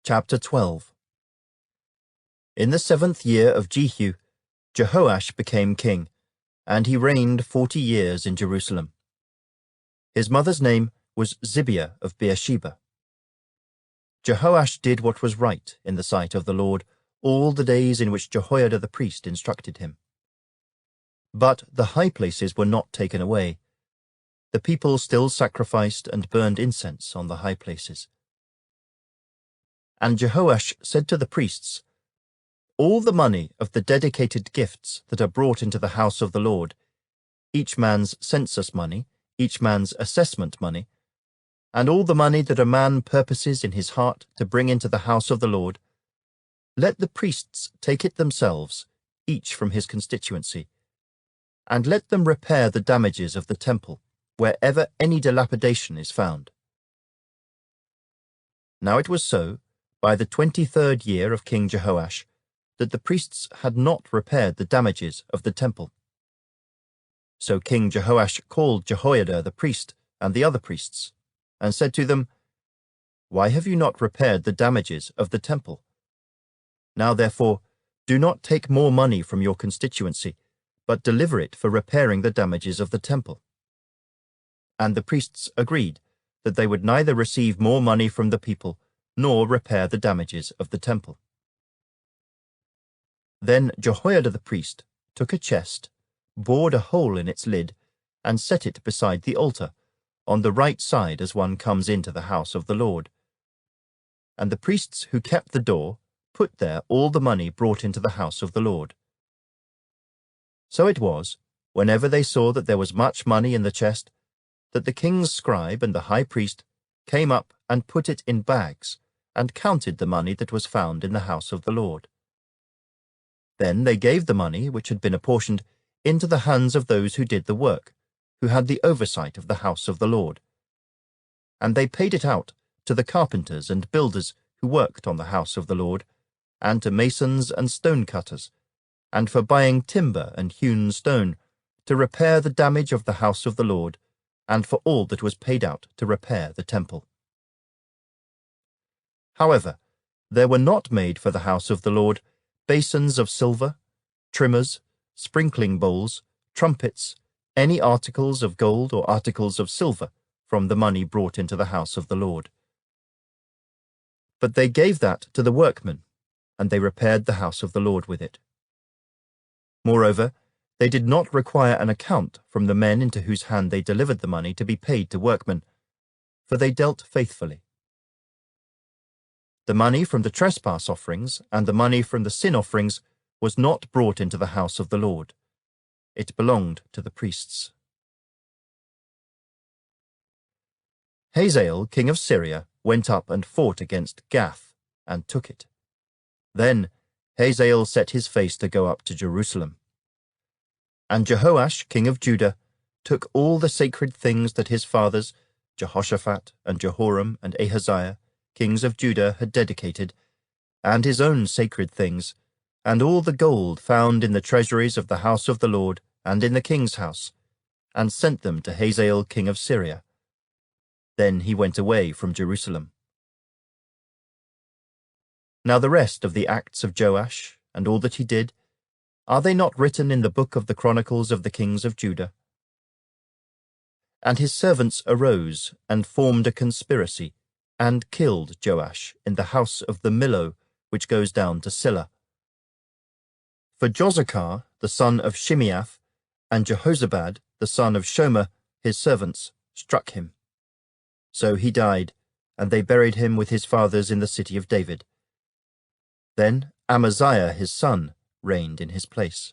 Chapter 12. In the 7th year of Jehu, Jehoash became king, and he reigned 40 years in Jerusalem. His mother's name was Zibiah of Beersheba. Jehoash did what was right in the sight of the Lord all the days in which Jehoiada the priest instructed him. But the high places were not taken away. The people still sacrificed and burned incense on the high places. And Jehoash said to the priests, "All the money of the dedicated gifts that are brought into the house of the Lord, each man's census money, each man's assessment money, and all the money that a man purposes in his heart to bring into the house of the Lord, let the priests take it themselves, each from his constituency, and let them repair the damages of the temple, wherever any dilapidation is found." Now it was so, by the 23rd year of King Jehoash, that the priests had not repaired the damages of the temple. So King Jehoash called Jehoiada the priest and the other priests, and said to them, "Why have you not repaired the damages of the temple? Now therefore, do not take more money from your constituency, but deliver it for repairing the damages of the temple." And the priests agreed that they would neither receive more money from the people nor repair the damages of the temple. Then Jehoiada the priest took a chest, bored a hole in its lid, and set it beside the altar, on the right side as one comes into the house of the Lord. And the priests who kept the door put there all the money brought into the house of the Lord. So it was, whenever they saw that there was much money in the chest, that the king's scribe and the high priest came up and put it in bags, and counted the money that was found in the house of the Lord. Then they gave the money which had been apportioned into the hands of those who did the work, who had the oversight of the house of the Lord. And they paid it out to the carpenters and builders who worked on the house of the Lord, and to masons and stone-cutters, and for buying timber and hewn stone, to repair the damage of the house of the Lord, and for all that was paid out to repair the temple. However, there were not made for the house of the Lord basins of silver, trimmers, sprinkling bowls, trumpets, any articles of gold or articles of silver from the money brought into the house of the Lord. But they gave that to the workmen, and they repaired the house of the Lord with it. Moreover, they did not require an account from the men into whose hand they delivered the money to be paid to workmen, for they dealt faithfully. The money from the trespass offerings and the money from the sin offerings was not brought into the house of the Lord. It belonged to the priests. Hazael, king of Syria, went up and fought against Gath, and took it. Then Hazael set his face to go up to Jerusalem. And Jehoash, king of Judah, took all the sacred things that his fathers, Jehoshaphat and Jehoram and Ahaziah, kings of Judah, had dedicated, and his own sacred things, and all the gold found in the treasuries of the house of the Lord and in the king's house, and sent them to Hazael, king of Syria. Then he went away from Jerusalem. Now the rest of the acts of Joash, and all that he did, are they not written in the book of the Chronicles of the kings of Judah? And his servants arose and formed a conspiracy, and killed Joash in the house of the Millo, which goes down to Silla. For Jozachar, the son of Shimeath, and Jehozabad, the son of Shomer, his servants, struck him. So he died, and they buried him with his fathers in the city of David. Then Amaziah his son reigned in his place.